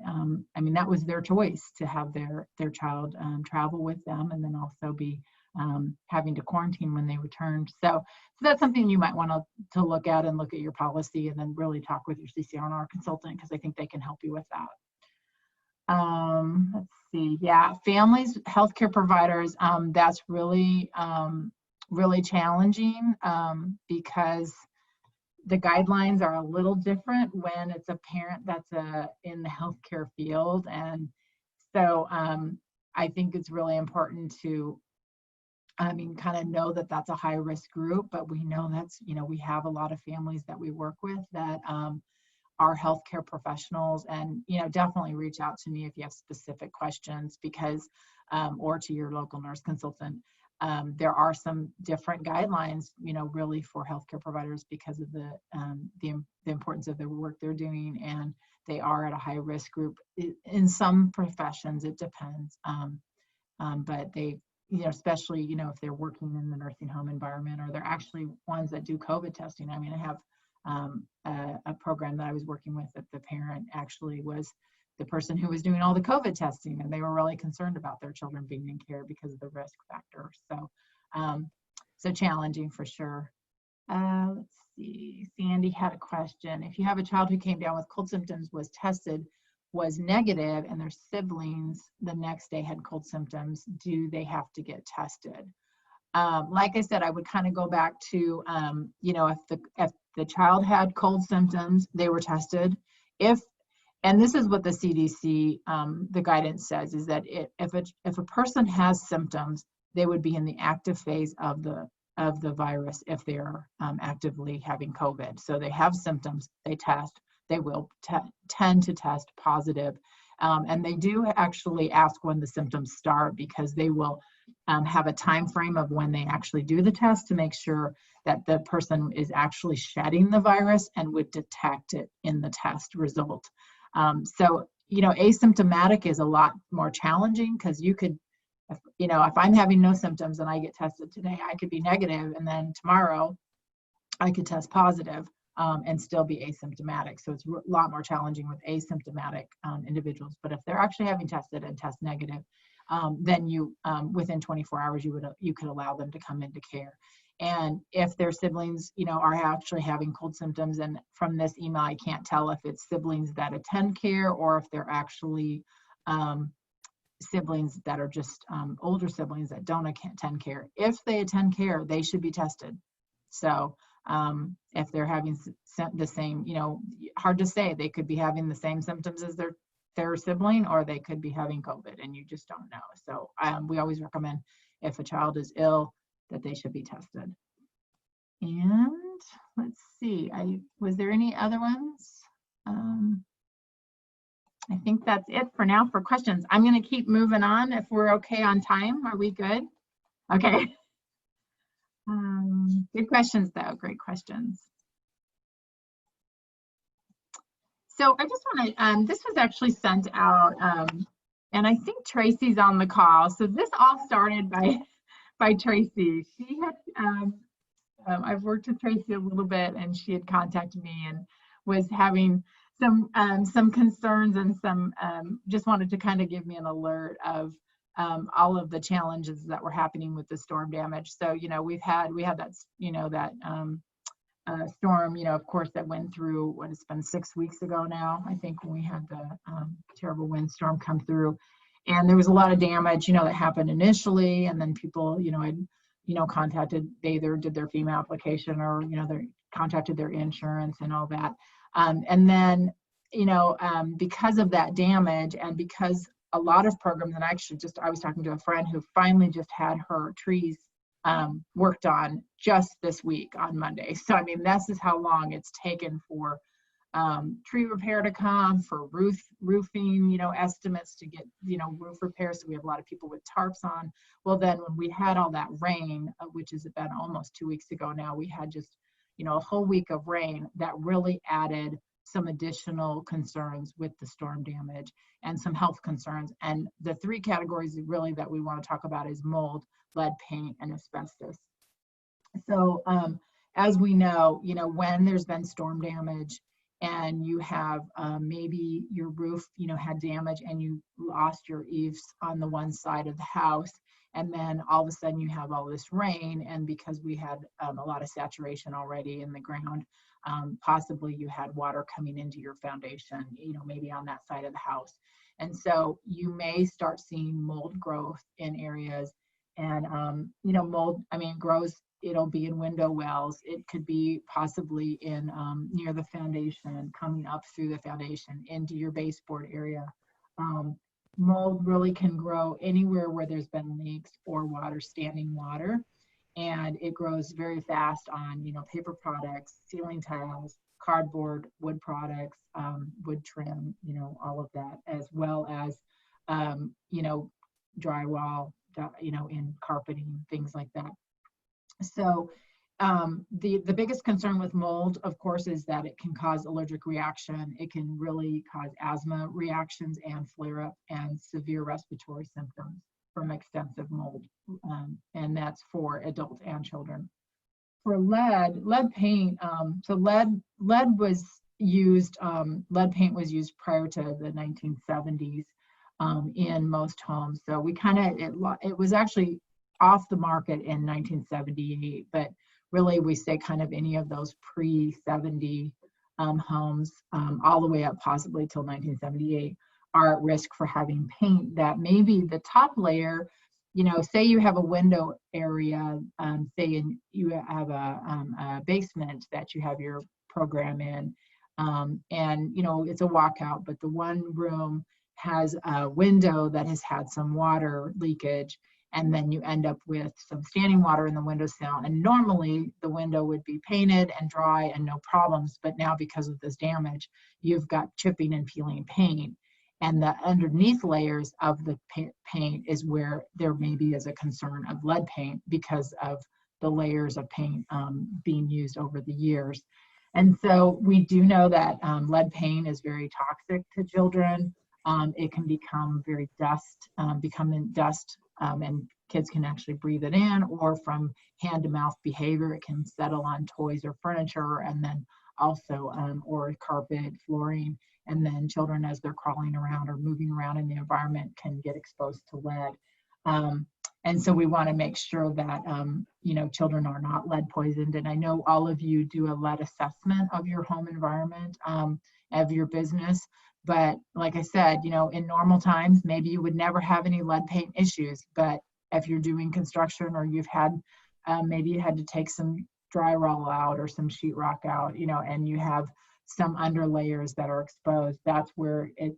that was their choice to have their child travel with them and then also be having to quarantine when they returned. So that's something you might want to look at and look at your policy and then really talk with your CCR&R consultant, because I think they can help you with that. Let's see. Yeah, families, healthcare providers, that's really, really challenging because the guidelines are a little different when it's a parent that's in the healthcare field. And so I think it's really important to, kind of know that that's a high risk group, but we know that's, we have a lot of families that we work with that are healthcare professionals, and, definitely reach out to me if you have specific questions, because, or to your local nurse consultant. There are some different guidelines, really for healthcare providers because of the importance of the work they're doing, and they are at a high risk group. In some professions, it depends, but they, especially, if they're working in the nursing home environment, or they're actually ones that do COVID testing. I have a program that I was working with that the parent actually was the person who was doing all the COVID testing, and they were really concerned about their children being in care because of the risk factor. So challenging for sure. Let's see, Sandy had a question. If you have a child who came down with cold symptoms, was tested, was negative, and their siblings the next day had cold symptoms, do they have to get tested? Like I said, I would kind of go back to, if the child had cold symptoms, they were tested. And this is what the CDC, the guidance says, is that if a person has symptoms, they would be in the active phase of the virus if they're actively having COVID. So they have symptoms, they test, they will tend to test positive. And they do actually ask when the symptoms start, because they will have a time frame of when they actually do the test to make sure that the person is actually shedding the virus and would detect it in the test result. So, asymptomatic is a lot more challenging, because you could, if I'm having no symptoms and I get tested today, I could be negative, and then tomorrow I could test positive and still be asymptomatic. So it's a lot more challenging with asymptomatic individuals. But if they're actually having tested and test negative, then you, within 24 hours, you could allow them to come into care. And if their siblings, are actually having cold symptoms, and from this email, I can't tell if it's siblings that attend care or if they're actually siblings that are just older siblings that don't attend care. If they attend care, they should be tested. So if they're having the same, hard to say, they could be having the same symptoms as their their sibling, or they could be having COVID and you just don't know. So we always recommend if a child is ill that they should be tested. And let's see, was there any other ones? I think that's it for now for questions. I'm going to keep moving on if we're okay on time. Are we good? Okay. Good questions though, great questions. So I just want to, this was actually sent out, and I think Tracy's on the call. So this all started by Tracy. She had, I've worked with Tracy a little bit, and she had contacted me and was having some concerns and some, just wanted to kind of give me an alert of all of the challenges that were happening with the storm damage. So, you know, we had that, you know, that storm, you know, of course, that went through, what, it's been 6 weeks ago now, I think, when we had the terrible windstorm come through. And there was a lot of damage, you know, that happened initially, and then people, you know, had, you know, contacted, they either did their FEMA application or, you know, they contacted their insurance and all that. And then, you know, because of that damage, and because a lot of programs, and actually I was talking to a friend who finally just had her trees worked on just this week on Monday. So, I mean, this is how long it's taken for tree repair to come, for roofing, you know, estimates to get, you know, roof repairs. So we have a lot of people with tarps on. Well, then when we had all that rain, which has been almost 2 weeks ago now, we had just, you know, a whole week of rain that really added some additional concerns with the storm damage and some health concerns. And the three categories really that we want to talk about is mold, lead paint, and asbestos. So as we know, you know, when there's been storm damage and you have maybe your roof, you know, had damage and you lost your eaves on the one side of the house, and then all of a sudden you have all this rain, and because we had a lot of saturation already in the ground, possibly you had water coming into your foundation, you know, maybe on that side of the house. And so you may start seeing mold growth in areas. And, you know, mold, I mean, grows, it'll be in window wells. It could be possibly in near the foundation, coming up through the foundation into your baseboard area. Mold really can grow anywhere where there's been leaks or standing water. And it grows very fast on, you know, paper products, ceiling tiles, cardboard, wood products, wood trim, you know, all of that, as well as, you know, drywall, you know, in carpeting, things like that. So the biggest concern with mold, of course, is that it can cause allergic reaction. It can really cause asthma reactions and flare up and severe respiratory symptoms from extensive mold. And that's for adults and children. For lead paint, so lead was used, lead paint was used prior to the 1970s in most homes. So we kind of, it was actually off the market in 1978, but really we say kind of any of those pre-70 homes all the way up possibly till 1978 are at risk for having paint that maybe the top layer, you know, say you have a window area, say you have a basement that you have your program in, and, you know, it's a walkout, but the one room has a window that has had some water leakage, and then you end up with some standing water in the windowsill. And normally the window would be painted and dry and no problems, but now because of this damage, you've got chipping and peeling paint. And the underneath layers of the paint is where there maybe is a concern of lead paint because of the layers of paint being used over the years. And so we do know that lead paint is very toxic to children. It can become very dust, and kids can actually breathe it in, or from hand-to-mouth behavior, it can settle on toys or furniture, and then also, or carpet, flooring, and then children, as they're crawling around or moving around in the environment, can get exposed to lead. And so we want to make sure that, you know, children are not lead poisoned. And I know all of you do a lead assessment of your home environment, of your business. But like I said, you know, in normal times, maybe you would never have any lead paint issues. But if you're doing construction, or you've had, maybe you had to take some drywall out or some sheetrock out, you know, and you have some underlayers that are exposed, that's where it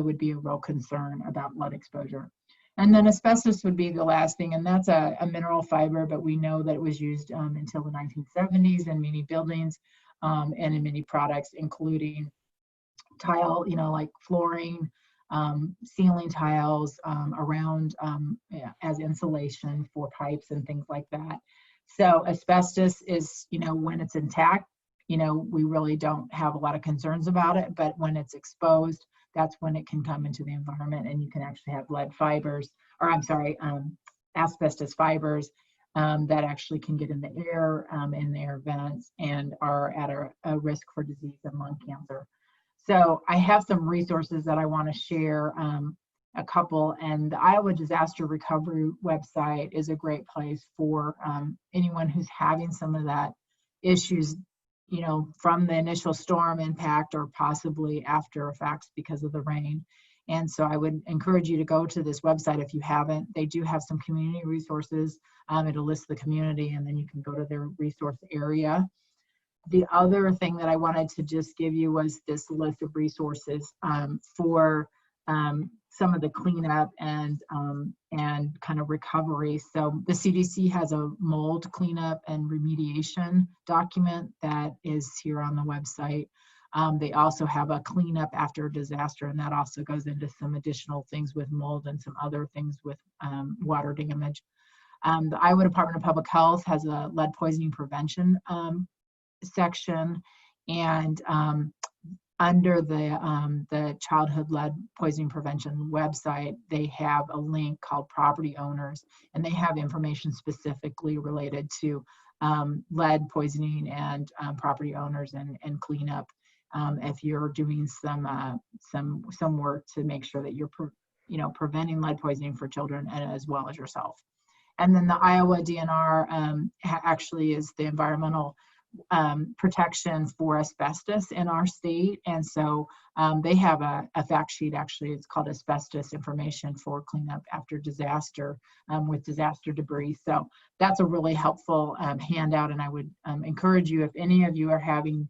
would be a real concern about lead exposure. And then asbestos would be the last thing, and that's a mineral fiber, but we know that it was used until the 1970s in many buildings and in many products, including tile, like flooring, ceiling tiles around as insulation for pipes and things like that. So asbestos is, when it's intact, we really don't have a lot of concerns about it, but when it's exposed, that's when it can come into the environment, and you can actually have lead fibers, or I'm sorry, asbestos fibers that actually can get in the air, in the air vents, and are at a risk for disease and lung cancer. So I have some resources that I want to share, a couple, and the Iowa Disaster Recovery website is a great place for anyone who's having some of that issues, from the initial storm impact or possibly after effects because of the rain. And so I would encourage you to go to this website if you haven't. They do have some community resources. It'll list the community, and then you can go to their resource area. The other thing that I wanted to just give you was this list of resources for some of the cleanup and kind of recovery. So the CDC has a mold cleanup and remediation document that is here on the website. They also have a cleanup after a disaster, and that also goes into some additional things with mold and some other things with water damage. The Iowa Department of Public Health has a lead poisoning prevention section, and under the childhood lead poisoning prevention website, they have a link called property owners, and they have information specifically related to lead poisoning and property owners and cleanup. If you're doing some work to make sure that you're preventing lead poisoning for children and as well as yourself. And then the Iowa DNR actually is the environmental protection for asbestos in our state, and so they have a fact sheet. Actually, it's called Asbestos Information for Cleanup After Disaster with disaster debris. So that's a really helpful handout, and I would encourage you, if any of you are having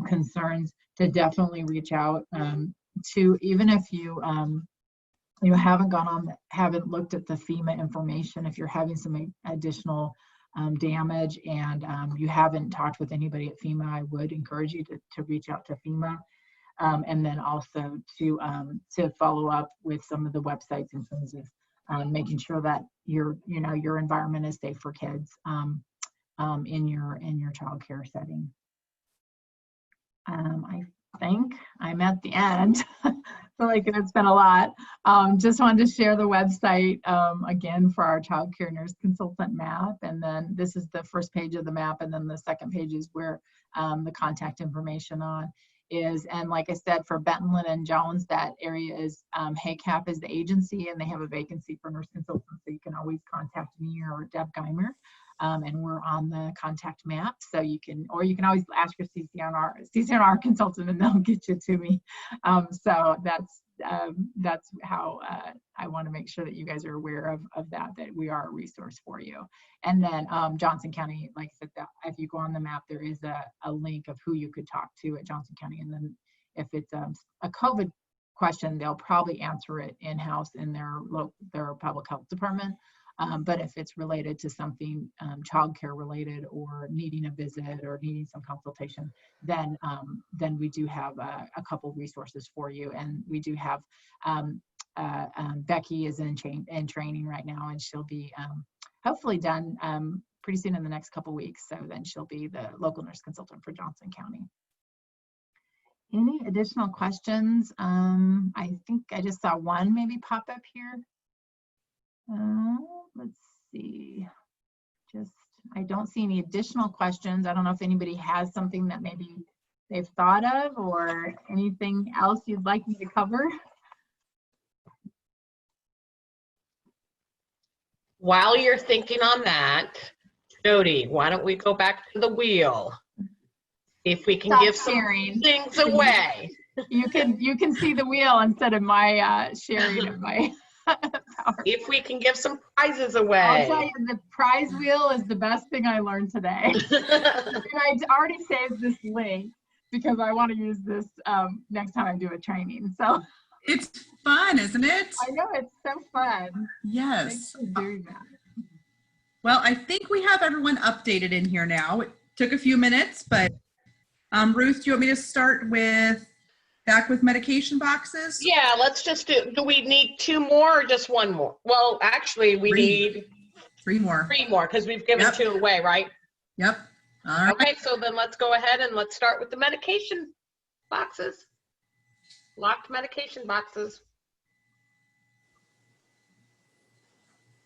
concerns, to definitely reach out to, even if you haven't looked at the FEMA information, if you're having some additional damage and you haven't talked with anybody at FEMA, I would encourage you to reach out to FEMA, and then also to follow up with some of the websites in terms of making sure that your environment is safe for kids in your child care setting. I think I'm at the end. I feel like it's been a lot. Just wanted to share the website again for our child care nurse consultant map. And then this is the first page of the map. And then the second page is where the contact information is. And like I said, for Benton, Lynn, and Jones, that area is HACAP is the agency, and they have a vacancy for nurse consultants. So you can always contact me or Deb Geimer. And we're on the contact map, so you can always ask your CCR&R consultant, and they'll get you to me. So that's how I want to make sure that you guys are aware of that we are a resource for you. And then Johnson County, like I said, if you go on the map, there is a link of who you could talk to at Johnson County. And then if it's a COVID question, they'll probably answer it in-house in their public health department. But if it's related to something childcare related, or needing a visit or needing some consultation, then we do have a couple resources for you. And we do have Becky is in training right now, and she'll be hopefully done pretty soon in the next couple weeks. So then she'll be the local nurse consultant for Johnson County. Any additional questions? I think I just saw one maybe pop up here. Let's see. I don't see any additional questions. I don't know if anybody has something that maybe they've thought of, or anything else you'd like me to cover. While you're thinking on that, Jody, why don't we go back to the wheel? If we can give some things away. You can see the wheel instead of my sharing of my power. If we can give some prizes away. I'll tell you, the prize wheel is the best thing I learned today. And I already saved this link. because I want to use this next time I do a training. So It's fun, isn't it? I know it's so fun. Yes. Thanks for doing that. Well, I think we have everyone updated in here now. It took a few minutes, but Ruth, do you want me to start back with medication boxes? Yeah, let's just do we need 2 more or just 1 more? Well, actually, we need 3 more. 3 more because we've given Yep. 2 away, right? Yep. All right. Okay, so then let's go ahead and let's start with the medication boxes. Locked medication boxes.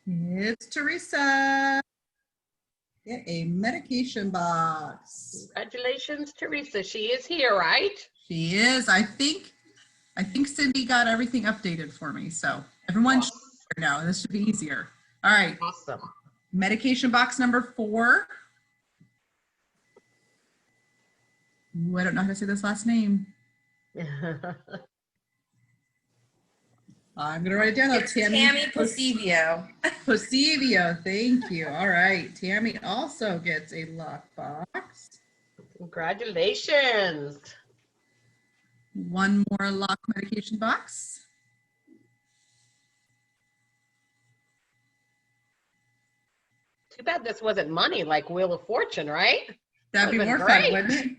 It's Teresa. Get a medication box. Congratulations, Teresa. She is here, right? She is. I think Cindy got everything updated for me. So everyone should now. This should be easier. All right. Awesome. Medication box number 4. Ooh, I don't know how to say this last name. I'm gonna write it down. It's Tammy Posevio. Posevio, thank you. All right, Tammy also gets a lockbox. Congratulations. 1 more lock medication box. Too bad this wasn't money like Wheel of Fortune, right? That'd be Would've more been fun, great. wouldn't it?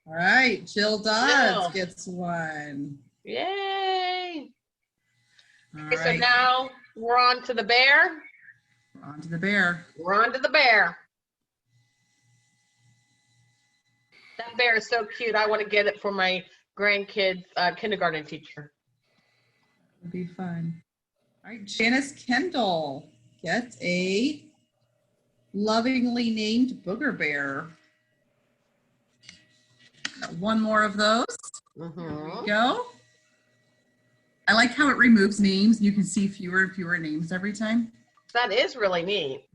All right, Jill Dodds Jill. gets 1. Yay. All Okay, so right, now we're on to the bear. on to the bear. We're on to the bear. That bear is so cute. I want to get it for my grandkids' kindergarten teacher. It'll be fun. All right, Janice Kendall gets a lovingly named booger bear. Got 1 more of those. There Mhm. we go. I like how it removes names. You can see fewer and fewer names every time. That is really neat.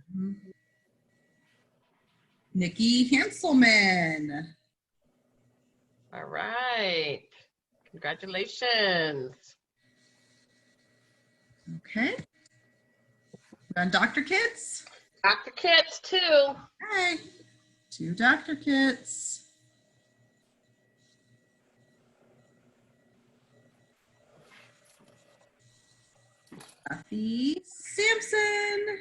Nikki Hanselman. All right. Congratulations. Okay. Done Dr. Kits. Dr. Kits, too. Hey, 2 Dr. Kits. Kathy Sampson.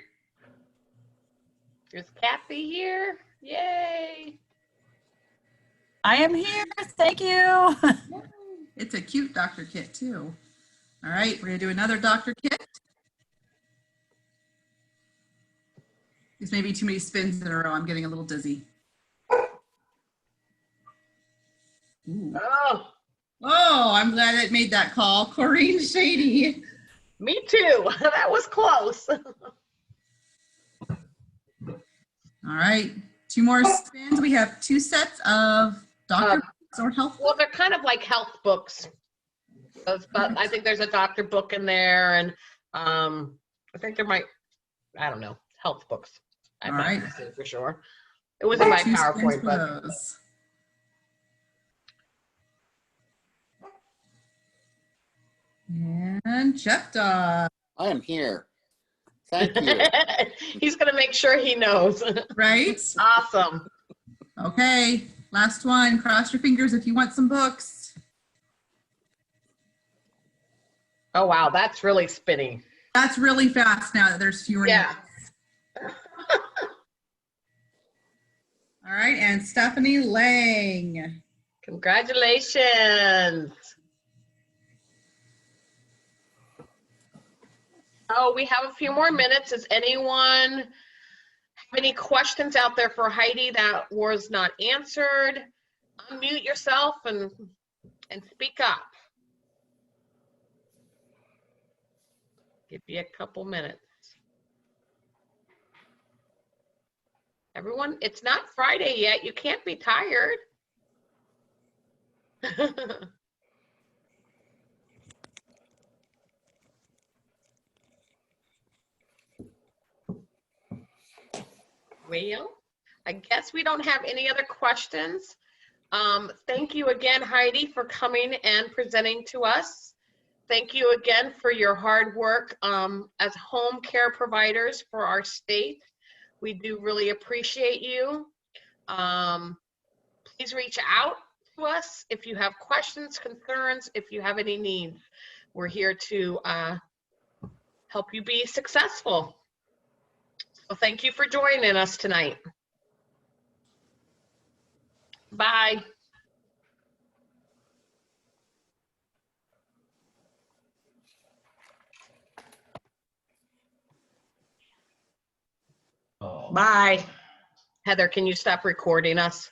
Is Kathy here? Yay. I am here. Thank you. It's a cute Dr. Kit too. All right, we're gonna do another Dr. Kit. This may be too many spins in a row. I'm getting a little dizzy. Ooh. Oh, Oh, I'm glad it made that call. Corrine Shady. me too. That was close. All right, 2 more spins. We have 2 sets of Dr. Kits or health. Well, they're kind of like health books. But I think there's a doctor book in there, and I think there might, I don't know, health books. I'm All not right. gonna say for sure. It was in my 2 spins PowerPoint, for but those. And Jeff Dog, I am here. Thank you. he's gonna make sure he knows. right? Awesome. Okay, last one. Cross your fingers if you want some books. Oh wow, that's really spinning. That's really fast now that there's fewer Yeah. names. All right, and Stephanie Lang. Congratulations. Oh, we have a few more minutes. Does anyone have any questions out there for Heidi that was not answered? Unmute yourself and speak up. Give you a couple minutes. Everyone, it's not Friday yet. You can't be tired. Well, I guess we don't have any other questions. Thank you again, Heidi, for coming and presenting to us. Thank you again for your hard work as home care providers for our state. We do really appreciate you. please reach out to us if you have questions, concerns, if you have any needs. We're here to help you be successful. So thank you for joining us tonight. Bye. Bye. Heather, can you stop recording us?